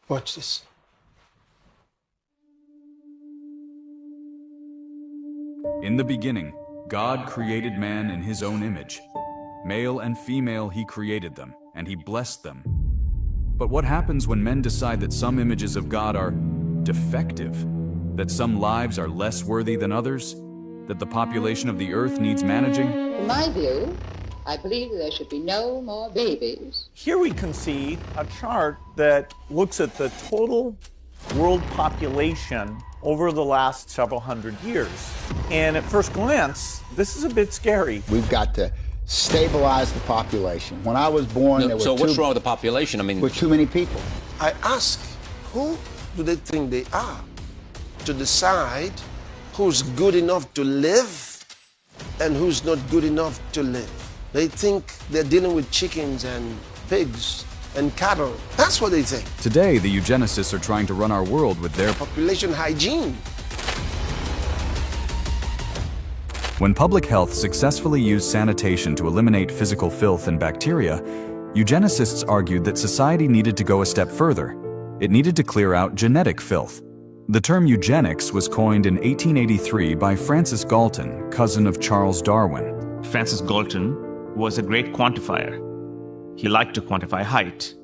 Watch this. In the beginning, God created man in his own image. Male and female he created them, and he blessed them. But what happens when men decide that some images of God are defective? That some lives are less worthy than others? That the population of the earth needs managing? In my view, I believe there should be no more babies. Here we can see a chart that looks at the total world population over the last several hundred years. And at first glance, this is a bit scary. We've got to stabilize the population. When I was born, there were So what's wrong with the population? I mean, were too many people. I ask, who do they think they are to decide who's good enough to live and who's not good enough to live? They think they're dealing with chickens and pigs and cattle. That's what they think. Today, the eugenicists are trying to run our world with their Population hygiene. When public health successfully used sanitation to eliminate physical filth and bacteria, eugenicists argued that society needed to go a step further. It needed to clear out genetic filth. The term eugenics was coined in 1883 by Francis Galton, cousin of Charles Darwin. Francis Galton was a great quantifier. He liked to quantify height,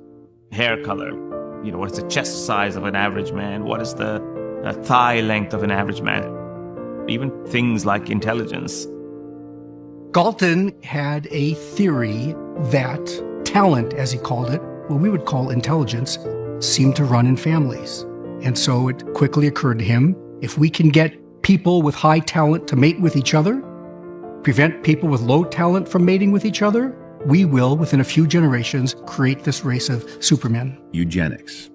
hair color, what is the chest size of an average man, what is the thigh length of an average man, even things like intelligence. Galton had a theory that talent, as he called it, what we would call intelligence, seemed to run in families. And so it quickly occurred to him, if we can get people with high talent to mate with each other, prevent people with low talent from mating with each other, we will, within a few generations, create this race of supermen. Eugenics,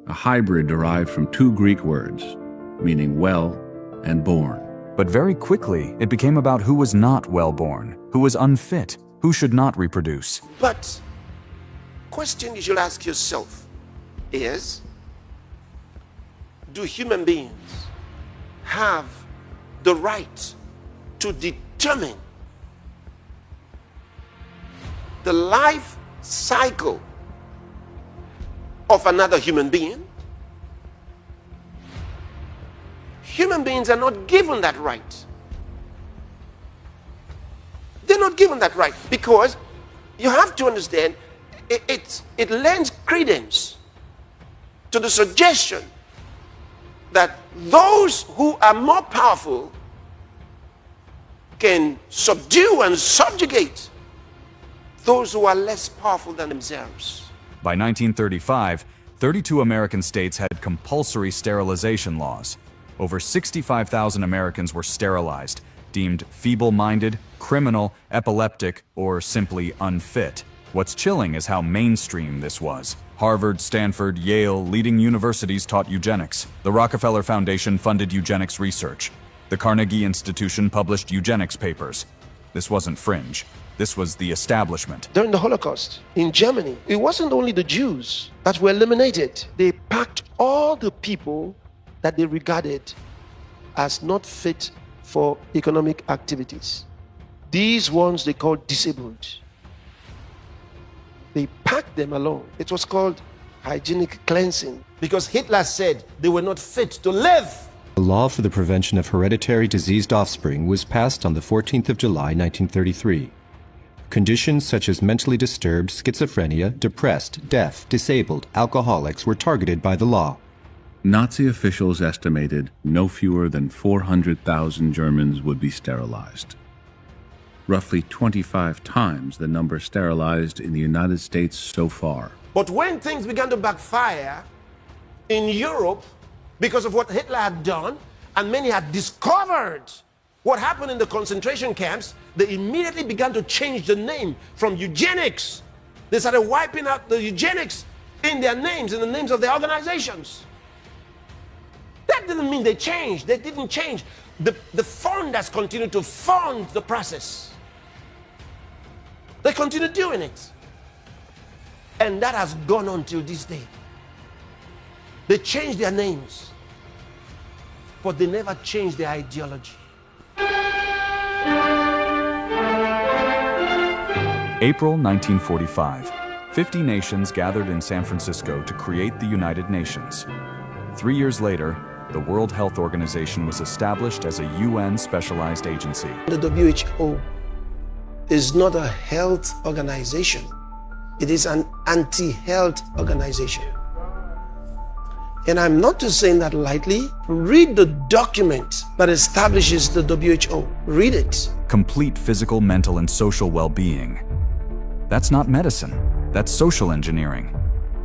a hybrid derived from two Greek words, meaning well and born. But very quickly, it became about who was not well-born, who was unfit, who should not reproduce. But question you should ask yourself is, do human beings have the right to determine the life cycle of another human being? Human beings are not given that right. They're not given that right because you have to understand it lends credence to the suggestion that those who are more powerful can subdue and subjugate those who are less powerful than themselves. By 1935, 32 American states had compulsory sterilization laws. Over 65,000 Americans were sterilized, deemed feeble-minded, criminal, epileptic, or simply unfit. What's chilling is how mainstream this was. Harvard, Stanford, Yale, leading universities taught eugenics. The Rockefeller Foundation funded eugenics research. The Carnegie Institution published eugenics papers. This wasn't fringe. This was the establishment. During the Holocaust in Germany, it wasn't only the Jews that were eliminated. They packed all the people that they regarded as not fit for economic activities. These ones they called disabled. They packed them along. It was called hygienic cleansing because Hitler said they were not fit to live. The law for the prevention of hereditary diseased offspring was passed on the 14th of July, 1933. Conditions such as mentally disturbed, schizophrenia, depressed, deaf, disabled, alcoholics were targeted by the law. Nazi officials estimated no fewer than 400,000 Germans would be sterilized. Roughly 25 times the number sterilized in the United States so far. But when things began to backfire in Europe because of what Hitler had done, and many had discovered what happened in the concentration camps, they immediately began to change the name from eugenics. They started wiping out the eugenics in their names, in the names of their organizations. That didn't mean they changed. They didn't change. The fund has continued to fund the process. They continue doing it. And that has gone on till this day. They changed their names, but they never changed their ideology. April 1945. 50 nations gathered in San Francisco to create the United Nations. 3 years later, the World Health Organization was established as a UN specialized agency. The WHO is not a health organization. It is an anti-health organization. And I'm not just saying that lightly. Read the document that establishes the WHO. Read it. Complete physical, mental, and social well-being. That's not medicine. That's social engineering.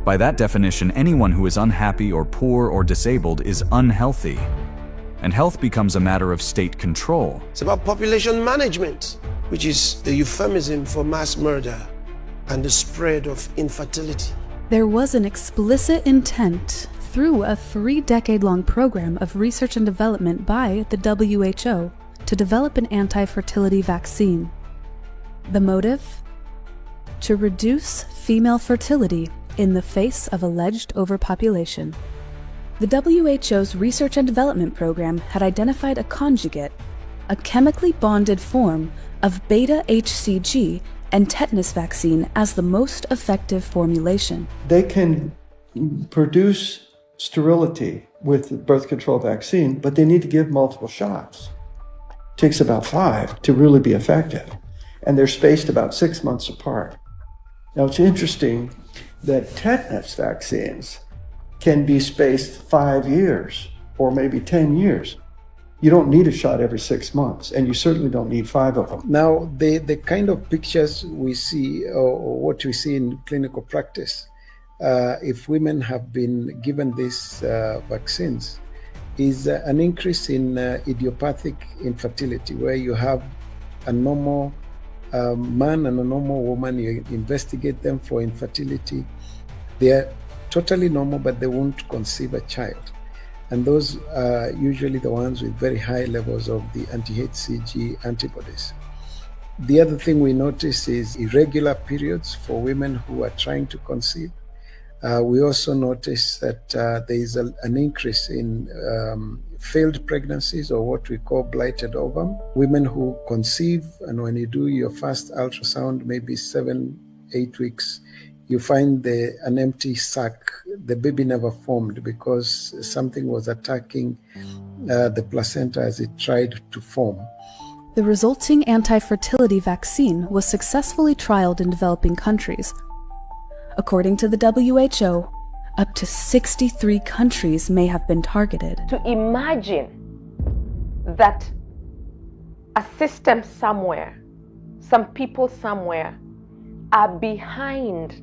By that definition, anyone who is unhappy or poor or disabled is unhealthy. And health becomes a matter of state control. It's about population management, which is the euphemism for mass murder and the spread of infertility. There was an explicit intent through a 3-decade-long program of research and development by the WHO to develop an anti-fertility vaccine. The motive? To reduce female fertility in the face of alleged overpopulation. The WHO's research and development program had identified a conjugate, a chemically bonded form of beta-HCG and tetanus vaccine as the most effective formulation. They can produce sterility with the birth control vaccine, but they need to give multiple shots. It takes about 5 to really be effective, and they're spaced about 6 months apart. Now, it's interesting that tetanus vaccines can be spaced 5 years or maybe 10 years. You don't need a shot every 6 months, and you certainly don't need 5 of them. Now, the kind of pictures we see, or what we see in clinical practice, if women have been given these vaccines, is an increase in idiopathic infertility, where you have a normal man and a normal woman, you investigate them for infertility. They are totally normal, but they won't conceive a child. And those are usually the ones with very high levels of the anti-HCG antibodies. The other thing we notice is irregular periods for women who are trying to conceive. We also notice that there is an increase in failed pregnancies, or what we call blighted ovum. Women who conceive, and when you do your first ultrasound, maybe 7-8 weeks, you find an empty sac. The baby never formed because something was attacking the placenta as it tried to form. The resulting anti-fertility vaccine was successfully trialed in developing countries. According to the WHO, up to 63 countries may have been targeted. To imagine that a system somewhere, some people somewhere, are behind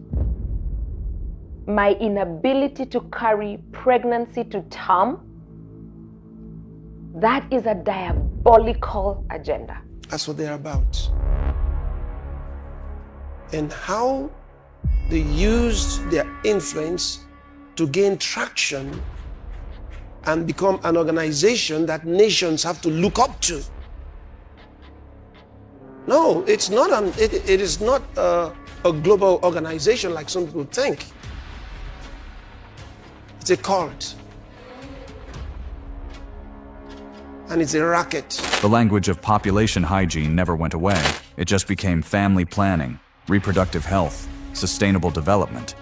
my inability to carry pregnancy to term, that is a diabolical agenda. That's what they're about. And how they used their influence to gain traction and become an organization that nations have to look up to. No, it's not. It is not a global organization like some people think. It's a cult. And it's a racket. The language of population hygiene never went away. It just became family planning, reproductive health, sustainable development.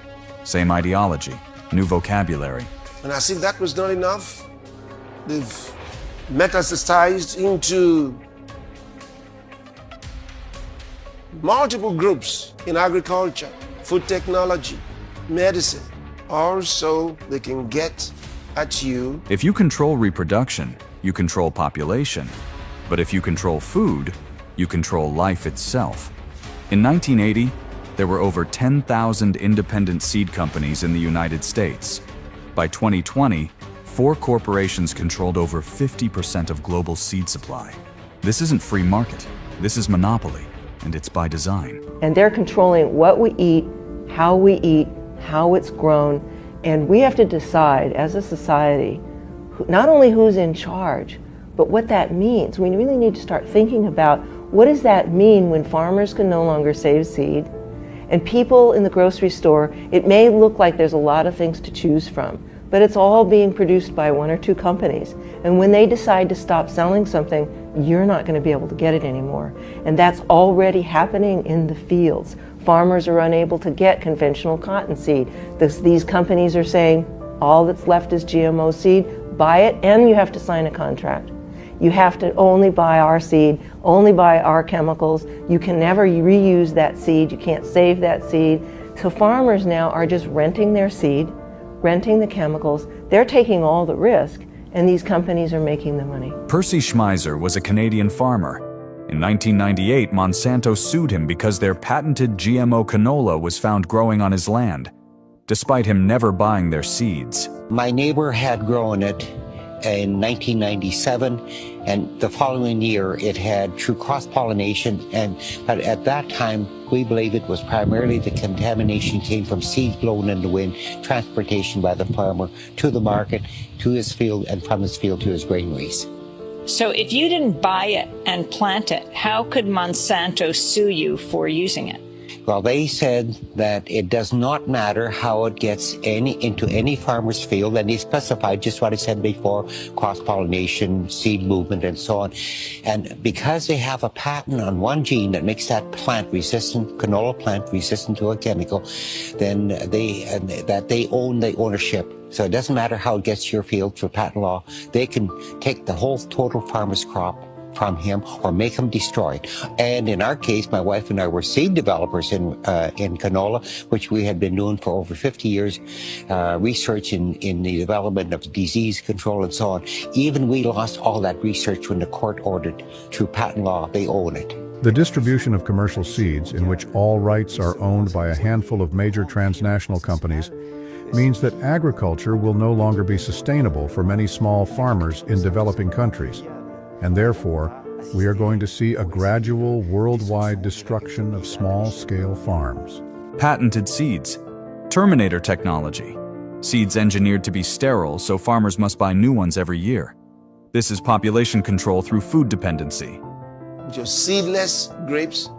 Same ideology, new vocabulary. And as if that was not enough, they've metastasized into multiple groups in agriculture, food technology, medicine. Also, they can get at you. If you control reproduction, you control population. But if you control food, you control life itself. In 1980, there were over 10,000 independent seed companies in the United States. By 2020, 4 corporations controlled over 50% of global seed supply. This isn't free market. This is monopoly, and it's by design. And they're controlling what we eat, how it's grown, and we have to decide as a society not only who's in charge, but what that means. We really need to start thinking about what does that mean when farmers can no longer save seed, and people in the grocery store, it may look like there's a lot of things to choose from, but it's all being produced by 1 or 2 companies. And when they decide to stop selling something, you're not going to be able to get it anymore. And that's already happening in the fields. Farmers are unable to get conventional cottonseed. These companies are saying, all that's left is GMO seed, buy it, and you have to sign a contract. You have to only buy our seed, only buy our chemicals. You can never reuse that seed, you can't save that seed. So farmers now are just renting their seed, renting the chemicals. They're taking all the risk, and these companies are making the money. Percy Schmeiser was a Canadian farmer. In 1998, Monsanto sued him because their patented GMO canola was found growing on his land, despite him never buying their seeds. My neighbor had grown it in 1997, and the following year it had through cross-pollination, but at that time we believe it was primarily the contamination came from seeds blown in the wind, transportation by the farmer to the market, to his field, and from his field to his granaries. So if you didn't buy it and plant it, how could Monsanto sue you for using it? Well, they said that it does not matter how it gets into any farmer's field, and they specified just what I said before, cross-pollination, seed movement, and so on. And because they have a patent on one gene that makes that plant resistant, canola plant resistant to a chemical, then they own the ownership. So it doesn't matter how it gets to your field through patent law. They can take the whole total farmer's crop from him or make him destroy it. And in our case, my wife and I were seed developers in canola, which we had been doing for over 50 years, research in the development of disease control and so on. Even we lost all that research when the court ordered through patent law, they own it. The distribution of commercial seeds, in which all rights are owned by a handful of major transnational companies, means that agriculture will no longer be sustainable for many small farmers in developing countries. And therefore, we are going to see a gradual worldwide destruction of small-scale farms. Patented seeds. Terminator technology. Seeds engineered to be sterile, so farmers must buy new ones every year. This is population control through food dependency. Just seedless grapes.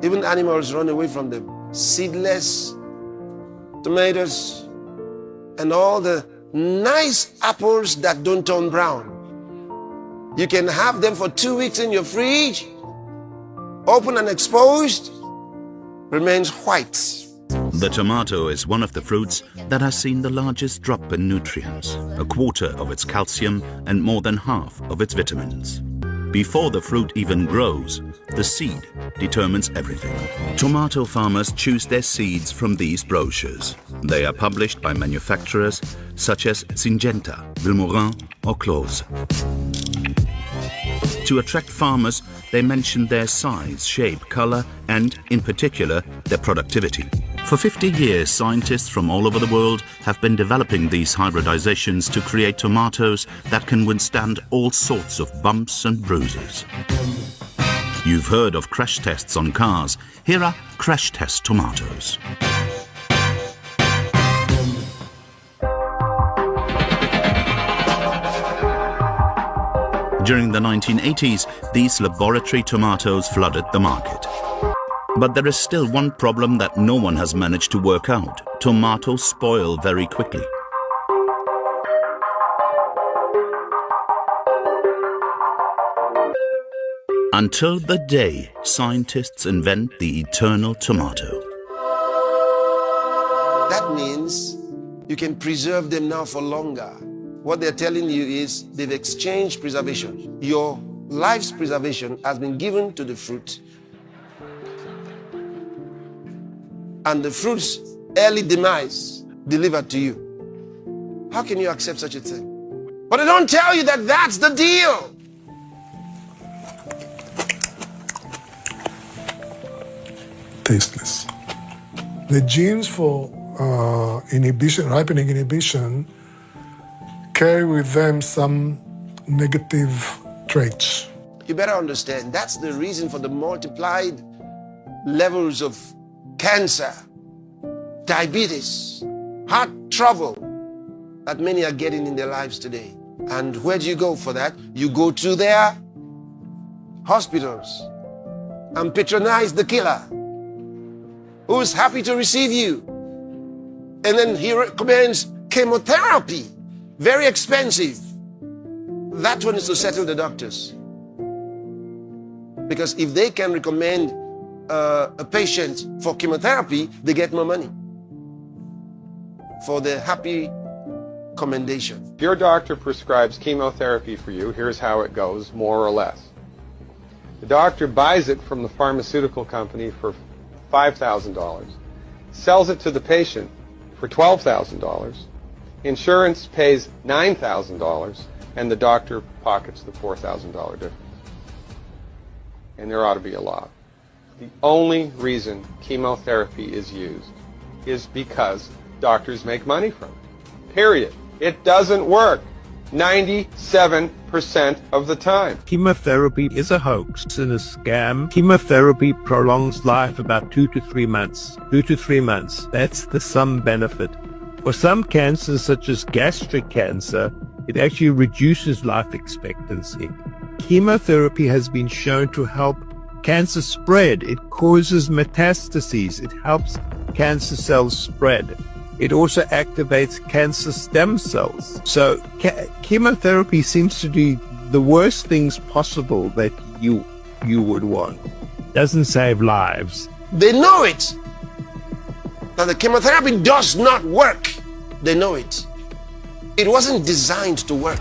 Even animals run away from them. Seedless tomatoes and all the nice apples that don't turn brown. You can have them for 2 weeks in your fridge, open and exposed, remains white. The tomato is one of the fruits that has seen the largest drop in nutrients, a quarter of its calcium and more than half of its vitamins. Before the fruit even grows, the seed determines everything. Tomato farmers choose their seeds from these brochures. They are published by manufacturers such as Syngenta, Vilmorin or Close. To attract farmers, they mention their size, shape, color, and, in particular, their productivity. For 50 years, scientists from all over the world have been developing these hybridizations to create tomatoes that can withstand all sorts of bumps and bruises. You've heard of crash tests on cars. Here are crash test tomatoes. During the 1980s, these laboratory tomatoes flooded the market. But there is still one problem that no one has managed to work out. Tomatoes spoil very quickly. Until the day scientists invent the eternal tomato. That means you can preserve them now for longer. What they're telling you is they've exchanged preservation. Your life's preservation has been given to the fruit. And the fruit's early demise delivered to you. How can you accept such a thing? But they don't tell you that that's the deal. Tasteless. The genes for inhibition, ripening inhibition, carry with them some negative traits. You better understand that's the reason for the multiplied levels of cancer, diabetes, heart trouble that many are getting in their lives today. And where do you go for that? You go to their hospitals and patronize the killer who's happy to receive you. And then he recommends chemotherapy, very expensive. That one is to settle the doctors. Because if they can recommend a patient for chemotherapy, they get more money for the happy commendation. If your doctor prescribes chemotherapy for you, here's how it goes, more or less. The doctor buys it from the pharmaceutical company for $5,000, sells it to the patient for $12,000, insurance pays $9,000, and the doctor pockets the $4,000 difference. And there ought to be a law. The only reason chemotherapy is used is because doctors make money from it. Period. It doesn't work 97% of the time. Chemotherapy is a hoax and a scam. Chemotherapy prolongs life about 2 to 3 months. 2 to 3 months. That's the sum benefit. For some cancers, such as gastric cancer, it actually reduces life expectancy. Chemotherapy has been shown to help cancer spread. It causes metastases. It helps cancer cells spread. It also activates cancer stem cells. So chemotherapy seems to do the worst things possible that you would want. Doesn't save lives. They know it. That the chemotherapy does not work. They know it. It wasn't designed to work.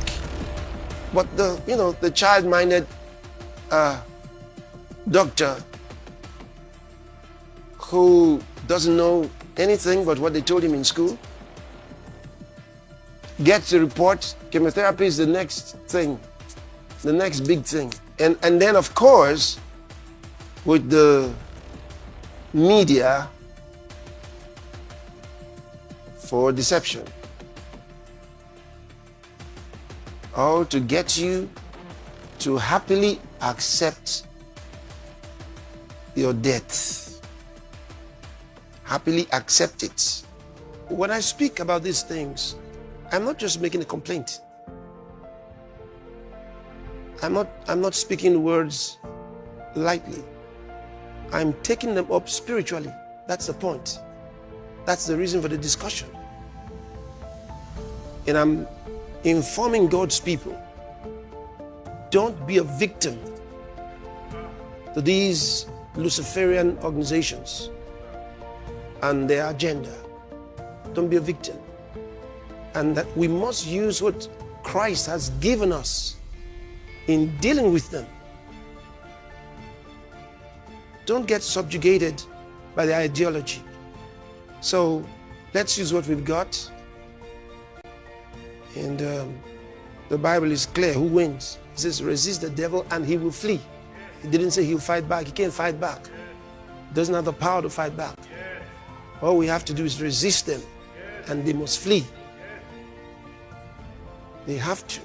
But the child-minded doctor who doesn't know anything but what they told him in school gets a report, chemotherapy is the next thing, the next big thing. And then, of course, with the media for deception, or to get you to happily accept your death. Happily accept it. When I speak about these things, I'm not just making a complaint. I'm not speaking words lightly. I'm taking them up spiritually. That's the point. That's the reason for the discussion. And I'm informing God's people, don't be a victim to these Luciferian organizations and their agenda. Don't be a victim. And that we must use what Christ has given us in dealing with them. Don't get subjugated by the ideology. So let's use what we've got. And the Bible is clear who wins. It says, resist the devil and he will flee. It didn't say he'll fight back. He can't fight back. He doesn't have the power to fight back. All we have to do is resist them and they must flee. They have to.